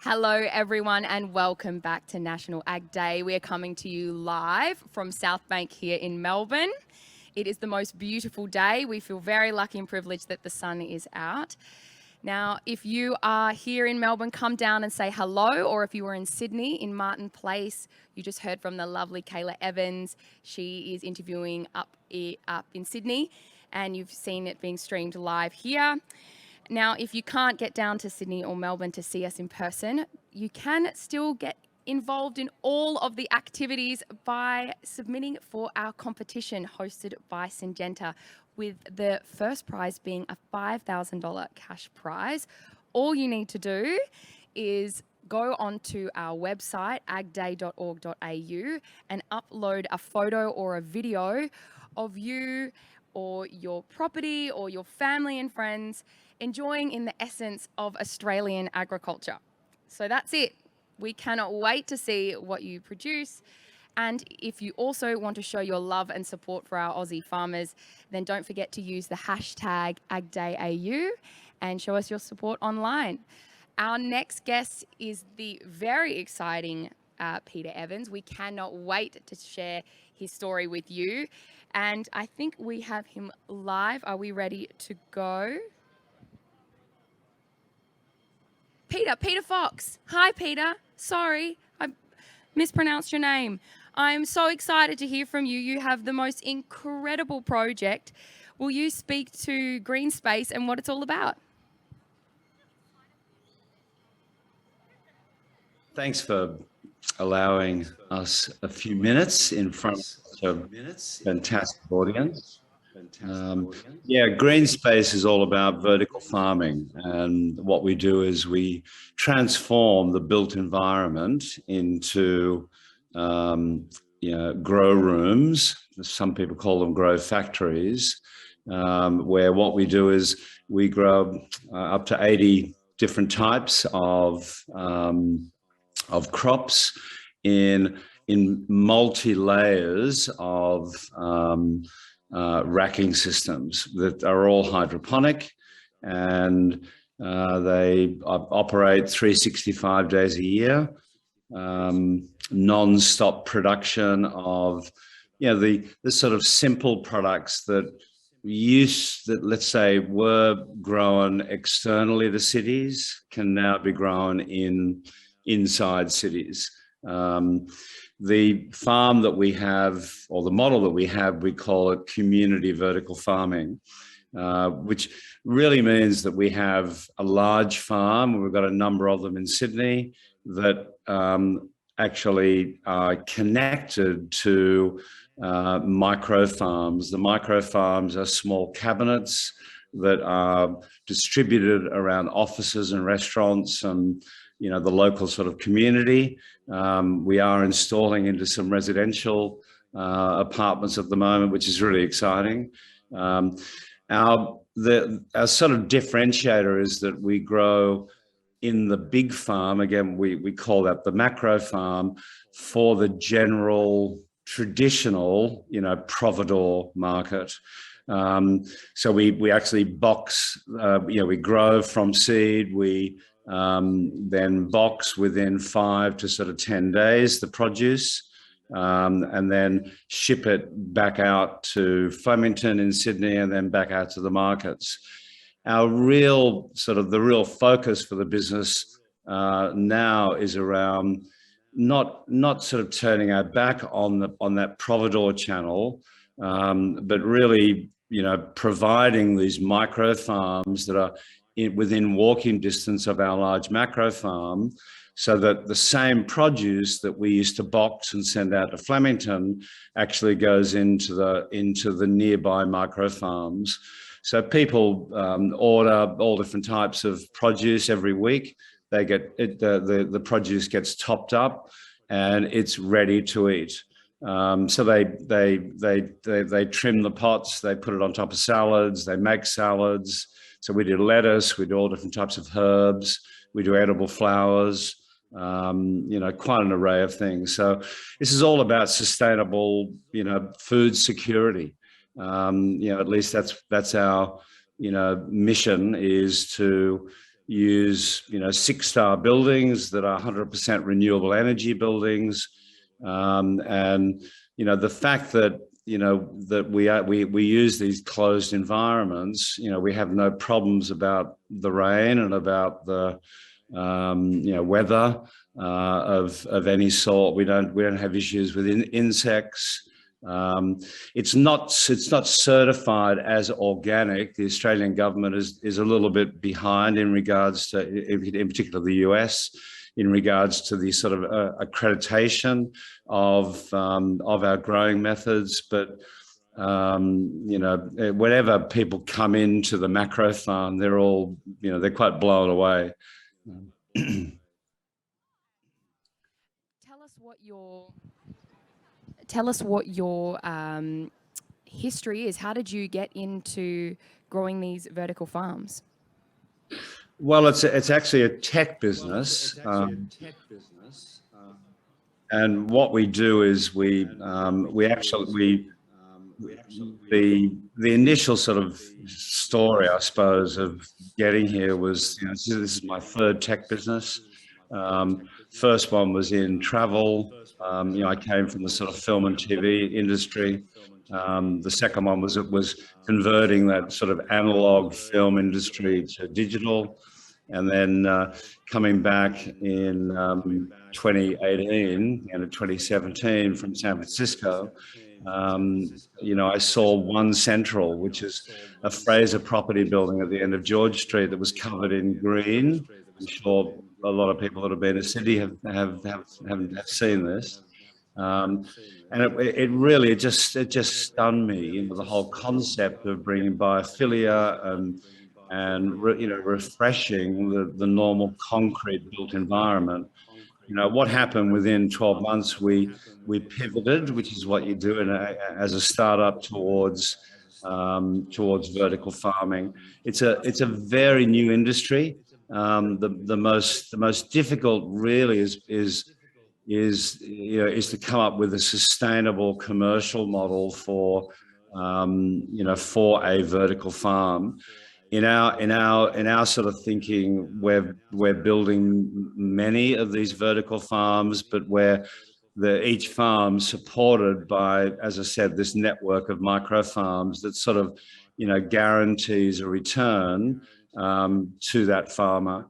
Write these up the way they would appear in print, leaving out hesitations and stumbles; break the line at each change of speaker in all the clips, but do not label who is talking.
Hello, everyone, and welcome back to National Ag Day. We are coming to you live from South Bank here in Melbourne. It is the most beautiful day. We feel very lucky and privileged that the sun is out. Now, if you are here in Melbourne, come down and say hello, or if you were in Sydney, in Martin Place, you just heard from the lovely Kayla Evans. She is interviewing up in Sydney, and you've seen it being streamed live here. Now, if you can't get down to Sydney or Melbourne to see us in person, you can still get involved in all of the activities by submitting for our competition hosted by Syngenta, with the first prize being a $5,000 cash prize. All you need to do is go onto our website, agday.org.au, and upload a photo or a video of you or your property or your family and friends enjoying in the essence of Australian agriculture. So that's it. We cannot wait to see what you produce. And if you also want to show your love and support for our Aussie farmers, then don't forget to use the hashtag AgDayAU and show us your support online. Our next guest is the very exciting Peter Evans. We cannot wait to share his story with you. And I think we have him live. Are we ready to go? Peter Fox. Hi, Peter. Sorry, I mispronounced your name. I'm so excited to hear from you. You have the most incredible project. Will you speak to Green Space and what it's all about?
Thanks for allowing us a few minutes in front of a fantastic audience. Green Space is all about vertical farming, and what we do is we transform the built environment into grow rooms. Some people call them grow factories, where what we do is we grow up to 80 different types of crops in multi-layers of racking systems that are all hydroponic, and they operate 365 days a year, non-stop production of the sort of simple products that let's say were grown externally to cities can now be grown inside cities. The farm that we have, or the model that we have, we call it community vertical farming, which really means that we have a large farm. We've got a number of them in Sydney that actually are connected to micro farms. The micro farms are small cabinets that are distributed around offices and restaurants and the local sort of community. We are installing into some residential apartments at the moment, which is really exciting. Our sort of differentiator is that we grow in the big farm. Again, we call that the macro farm, for the general traditional, providor market. So we actually box, we grow from seed, we then box within 5 to sort of 10 days the produce, and then ship it back out to Flemington in Sydney and then back out to the markets. Our real focus for the business now is around not sort of turning our back on that providor channel, but really providing these micro farms that are within walking distance of our large macro farm, so that the same produce that we used to box and send out to Flemington actually goes into the nearby micro farms. So people order all different types of produce every week. They get it, the produce gets topped up and it's ready to eat. So they trim the pots, they put it on top of salads, they make salads. So we do lettuce, we do all different types of herbs, we do edible flowers, quite an array of things. So this is all about sustainable, food security. At least that's our, mission, is to use, 6-star buildings that are 100% renewable energy buildings. And, the fact that, that we use these closed environments, we have no problems about the rain and about the, weather of any sort. We don't have issues with insects. It's not certified as organic. The Australian government is a little bit behind in regards to, in particular, the US, in regards to the sort of accreditation of our growing methods. But whenever people come into the macro farm, they're all, they're quite blown away.
Tell us what your history is. How did you get into growing these vertical farms?
Well, it's actually a tech business. And what we do is the initial sort of story, I suppose, of getting here was, this is my third tech business. First one was in travel. I came from the sort of film and TV industry. The second one was converting that sort of analog film industry to digital. And then coming back in 2018 and 2017 from San Francisco, I saw One Central, which is a Fraser property building at the end of George Street that was covered in green. I'm sure a lot of people that have been to Sydney have seen this. And it really just stunned me, the whole concept of bringing biophilia and refreshing the normal concrete built environment. What happened within 12 months, we pivoted, which is what you do as a startup towards vertical farming. It's a very new industry. The most difficult really is to come up with a sustainable commercial model for a vertical farm. In our sort of thinking, we're building many of these vertical farms, but where each farm supported by, as I said, this network of micro farms that sort of guarantees a return to that farmer.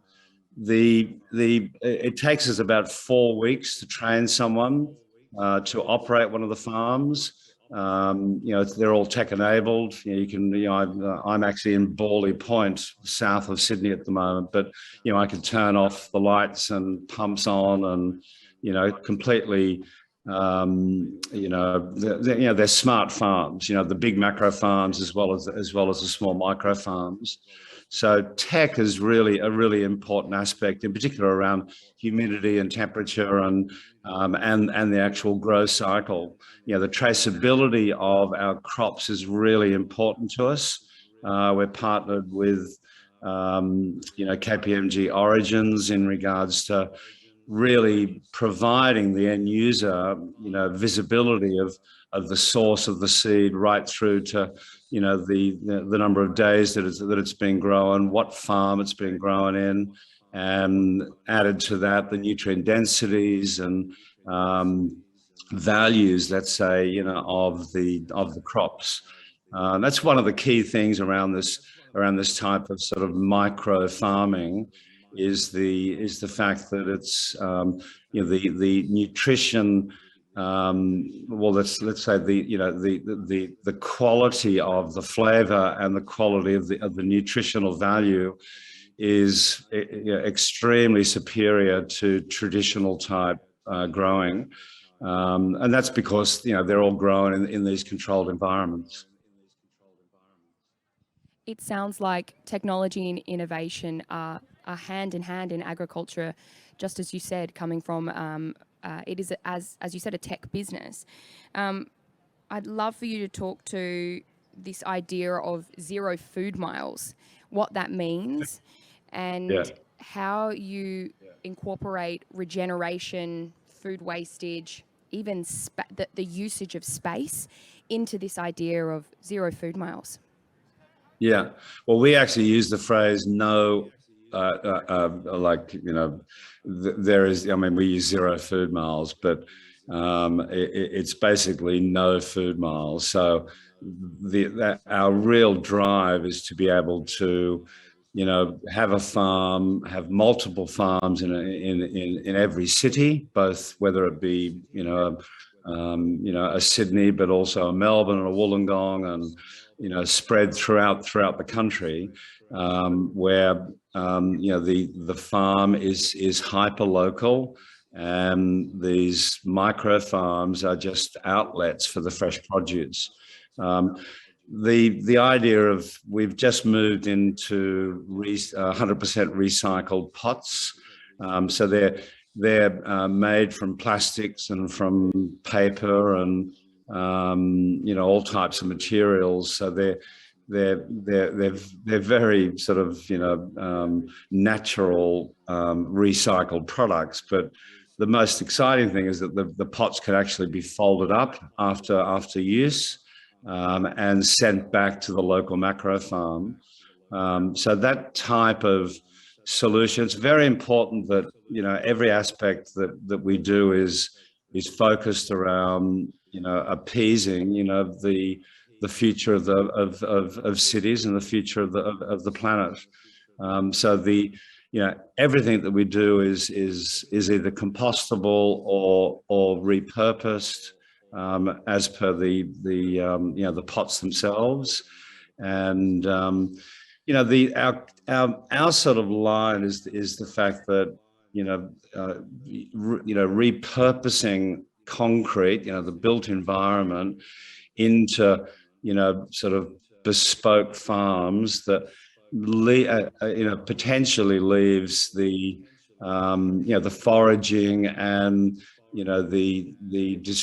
It takes us about 4 weeks to train someone to operate one of the farms. They're all tech enabled. I'm actually in Bawley Point, south of Sydney at the moment, but I can turn off the lights and pumps on, and completely. They're smart farms. The big macro farms as well as the small micro farms. So tech is really a really important aspect, in particular around humidity and temperature and the actual growth cycle. The traceability of our crops is really important to us. We're partnered with KPMG Origins in regards to really providing the end user, visibility of the source of the seed right through to, the number of days that it's been grown, what farm it's been grown in, and added to that the nutrient densities and values, let's say, of the crops. That's one of the key things around this type of sort of micro farming. Is the fact that it's the nutrition, let's say the quality of the flavor and the quality of the nutritional value is extremely superior to traditional type growing, and that's because they're all grown in these controlled environments.
It sounds like technology and innovation are hand in hand in agriculture, just as you said, coming from, it is, as you said, a tech business. I'd love for you to talk to this idea of 0 food miles, what that means, and how you incorporate regeneration, food wastage, even the usage of space into this idea of 0 food miles.
Yeah, well, we actually use the phrase no like, there is, I mean, we use 0 food miles, but it's basically no food miles. So our real drive is to be able to, have a farm, have multiple farms in every city, both whether it be, a Sydney, but also a Melbourne and a Wollongong, and spread throughout the country, where the farm is hyper local, and these micro farms are just outlets for the fresh produce. The idea of, we've just moved into 100% recycled pots, so they're made from plastics and from paper and all types of materials. So they're very sort of natural recycled products. But the most exciting thing is that the pots can actually be folded up after use, and sent back to the local macro farm. So that type of solution, it's very important that every aspect that we do is focused around appeasing the future of cities and the future of the planet. So everything that we do is either compostable or repurposed, as per the pots themselves. And our sort of line is the fact that repurposing concrete, the built environment, into sort of bespoke farms that potentially leaves the foraging and let's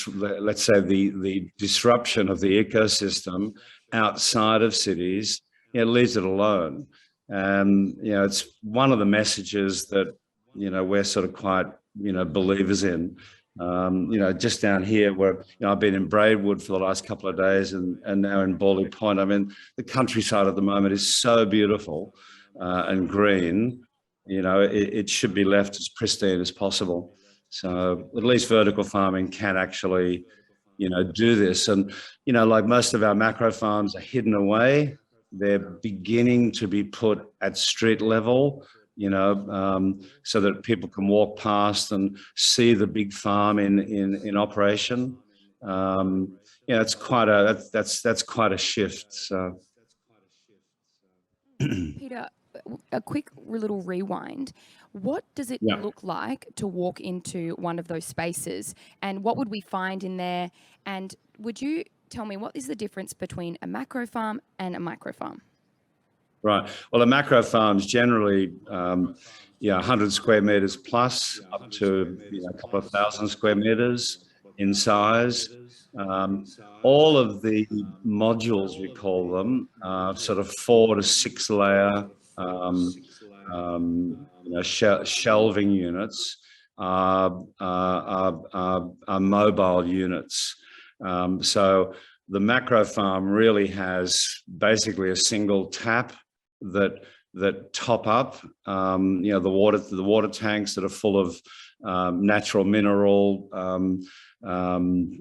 say the disruption of the ecosystem outside of cities, leaves it alone. And it's one of the messages that we're sort of quite believers in. Just down here where I've been in Braidwood for the last couple of days, and now in Bawley Point. I mean, the countryside at the moment is so beautiful and green. It should be left as pristine as possible. So at least vertical farming can actually, do this. And, like most of our macro farms are hidden away. They're beginning to be put at street level, so that people can walk past and see the big farm in operation. It's that's quite a shift. So,
Peter, a quick little rewind. What does it look like to walk into one of those spaces, and what would we find in there? And would you tell me, what is the difference between a macro farm and a micro farm?
Right. Well, a macro farm's generally, 100 square meters plus, up to a couple of thousand square meters in size. All of the modules, we call them, sort of 4 to 6 layer shelving units, are mobile units. So the macro farm really has basically a single tap that top up, the water tanks that are full of natural mineral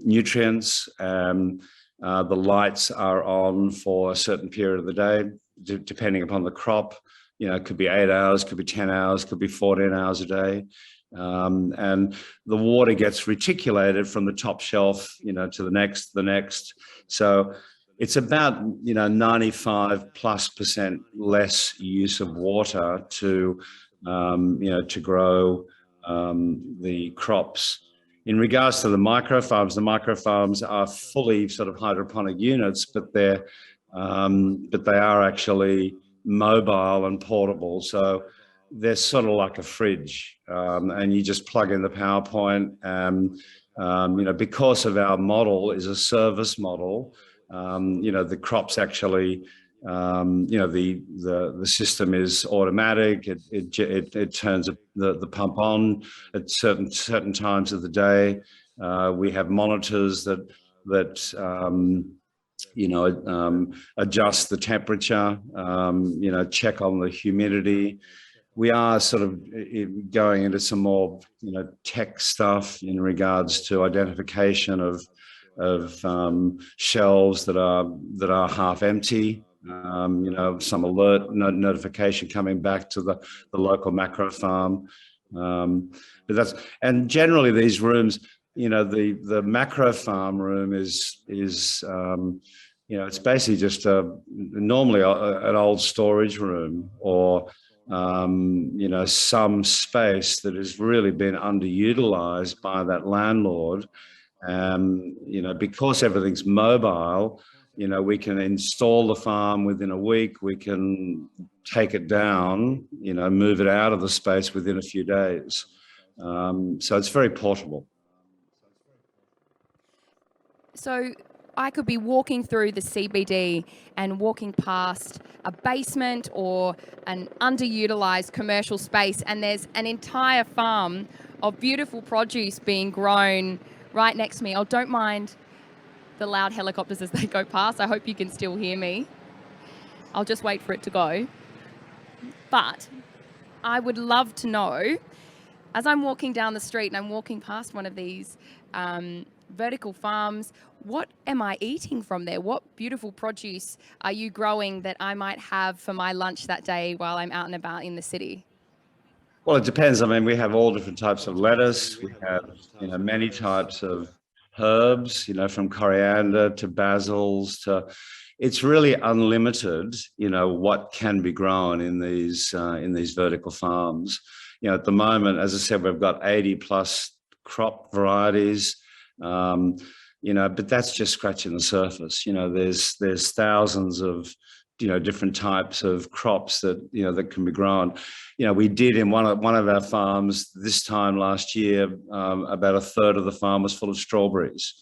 nutrients. The lights are on for a certain period of the day, depending upon the crop. It could be 8 hours, could be 10 hours, could be 14 hours a day. And the water gets reticulated from the top shelf, to the next. So it's about 95+% less use of water to grow the crops. In regards to the microfarms are fully sort of hydroponic units, but they are actually mobile and portable. So they're sort of like a fridge, and you just plug in the power point. Because of our model is a service model, the crops actually, the system is automatic. It turns the pump on at certain times of the day. We have monitors that adjust the temperature, check on the humidity. we are sort of going into some more, tech stuff in regards to identification of shelves that are half empty. Some alert notification coming back to the local macro farm. And generally these rooms, the macro farm room is it's basically just normally an old storage room or some space that has really been underutilized by that landlord. Because everything's mobile, we can install the farm within a week. We can take it down, move it out of the space within a few days. So it's very portable.
So I could be walking through the CBD and walking past a basement or an underutilized commercial space, and there's an entire farm of beautiful produce being grown right next to me. Oh, don't mind the loud helicopters as they go past. I hope you can still hear me. I'll just wait for it to go. But I would love to know, as I'm walking down the street and I'm walking past one of these vertical farms, what am I eating from there? What beautiful produce are you growing that I might have for my lunch that day while I'm out and about in the city?
Well, it depends. I mean, we have all different types of lettuce. We have, many types of herbs, from coriander to basils to, it's really unlimited, what can be grown in these vertical farms. At the moment, as I said, we've got 80 plus crop varieties, but that's just scratching the surface. There's thousands of, different types of crops that, that can be grown. We did in one of our farms this time last year, about a third of the farm was full of strawberries.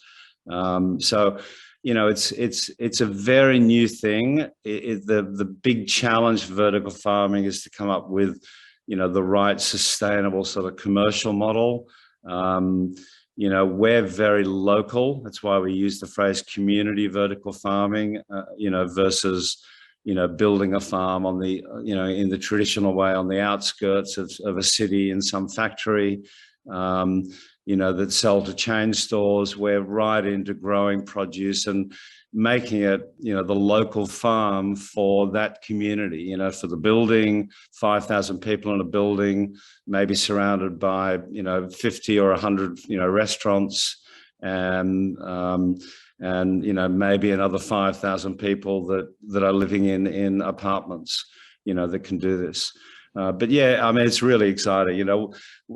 So, it's a very new thing. The big challenge for vertical farming is to come up with, the right sustainable sort of commercial model. We're very local. That's why we use the phrase community vertical farming, versus, building a farm on the, in the traditional way on the outskirts of a city in some factory, that sell to chain stores. We're right into growing produce and making it, the local farm for that community, for the building, 5,000 people in a building, maybe surrounded by, 50 or 100, restaurants, and maybe another 5,000 people that are living in apartments, that can do this. But yeah, I mean, it's really exciting.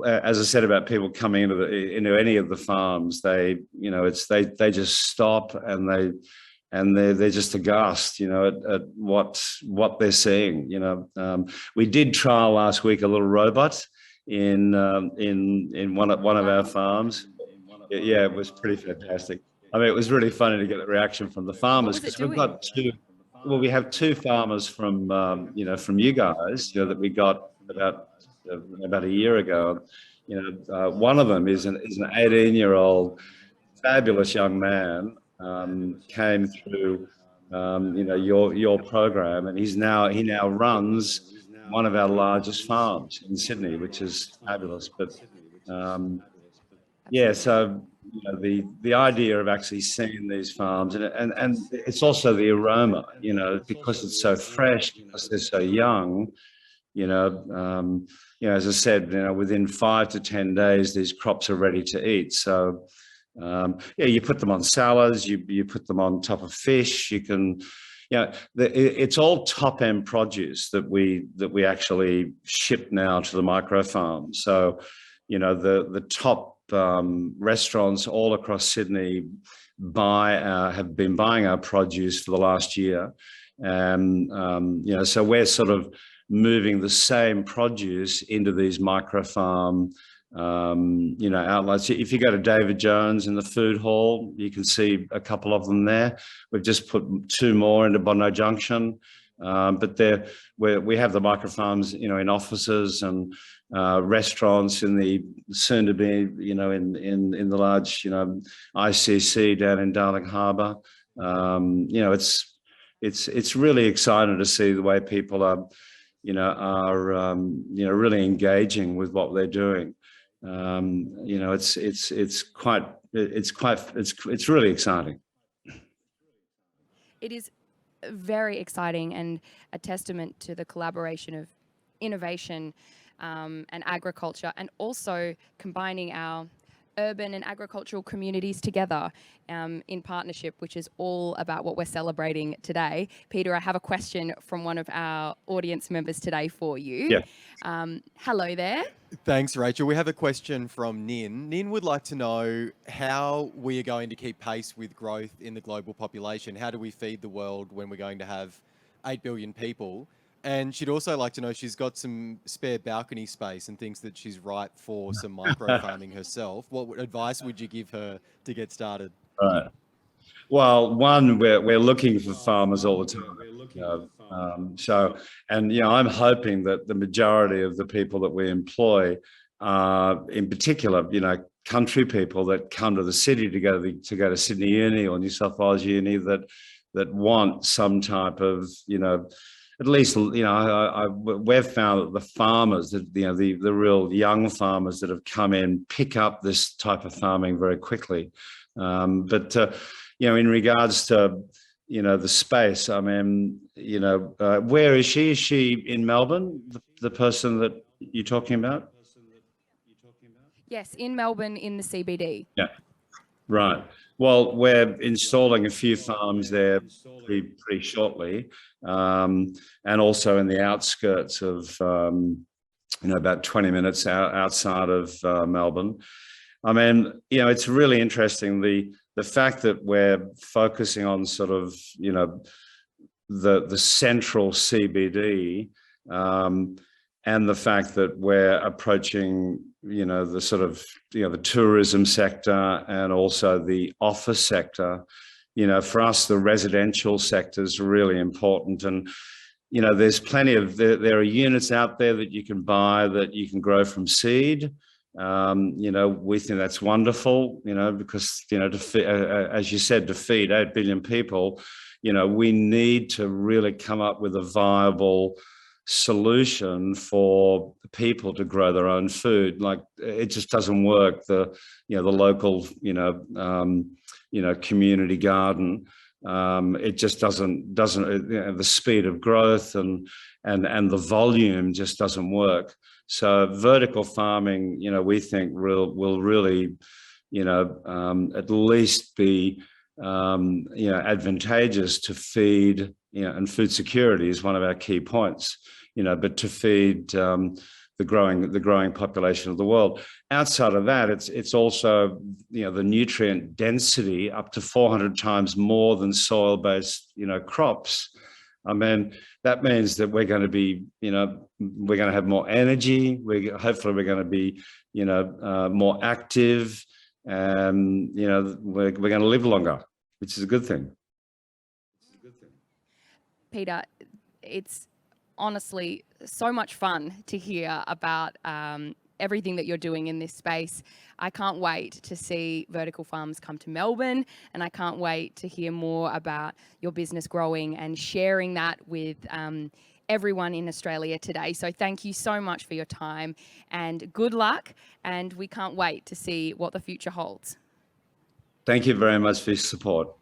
As I said about people coming into any of the farms, they just stop and they're just aghast, at what they're seeing. We did trial last week a little robot in one of our farms. Yeah, it was pretty fantastic. I mean, it was really funny to get the reaction from the farmers because we've got two. Well, we have two farmers from from you guys, that we got about a year ago. One of them is an 18-year-old fabulous young man, came through your program, and he now runs one of our largest farms in Sydney, which is fabulous. But yeah, so the idea of actually seeing these farms, and it's also the aroma, because it's so fresh, because they're so young, as I said, within 5 to 10 days, these crops are ready to eat. So you put them on salads, you put them on top of fish. You can, it's all top end produce that we actually ship now to the micro farm. So, the top restaurants all across Sydney have been buying our produce for the last year, and so we're sort of moving the same produce into these micro farm outlets. If you go to David Jones in the food hall, you can see a couple of them there. We've just put 2 more into Bondi Junction, but we have the micro farms, in offices and restaurants, in the soon to be, in the large, ICC down in Darling Harbour. It's really exciting to see the way people are, are really engaging with what they're doing. It's really exciting.
It is very exciting and a testament to the collaboration of innovation and agriculture, and also combining our urban and agricultural communities together in partnership, which is all about what we're celebrating today. Peter, I have a question from one of our audience members today for you.
Yeah.
Hello there.
Thanks, Rachel. We have a question from Nin. Nin would like to know how we are going to keep pace with growth in the global population. How do we feed the world when we're going to have 8 billion people? And she'd also like to know, she's got some spare balcony space and thinks that she's ripe for some micro farming herself. What advice would you give her to get started?
Right. Well, one, we're looking for farmers all the time. I'm hoping that the majority of the people that we employ are, in particular, country people that come to the city to go to Sydney Uni or New South Wales Uni that want some type of, at least, we've found that the farmers, the real young farmers that have come in, pick up this type of farming very quickly. In regards to, the space, I mean, where is she? Is she in Melbourne, the person that you're talking about?
Yes, in Melbourne, in the CBD.
Yeah, right. Well, we're installing a few farms there pretty shortly, and also in the outskirts of, about 20 minutes outside of Melbourne. I mean, it's really interesting, the fact that we're focusing on sort of, the central CBD, and the fact that we're approaching, the sort of, the tourism sector and also the office sector. For us, the residential sector is really important. And, there's plenty of, there are units out there that you can buy that you can grow from seed. We think that's wonderful, because, as you said, to feed 8 billion people, we need to really come up with a viable solution for people to grow their own food. Like, it just doesn't work. The local, community garden, it just doesn't, the speed of growth and the volume just doesn't work. So vertical farming, we think will really, at least be, advantageous to feed, and food security is one of our key points, but to feed the growing population of the world. Outside of that, it's also, the nutrient density up to 400 times more than soil-based, crops. I mean, that means that we're going to be, we're going to have more energy. Hopefully we're going to be, more active, and, we're going to live longer, which is a good thing.
Peter, it's honestly so much fun to hear about everything that you're doing in this space. I can't wait to see vertical farms come to Melbourne, and I can't wait to hear more about your business growing and sharing that with everyone in Australia today. So thank you so much for your time, and good luck, and we can't wait to see what the future holds.
Thank you very much for your support.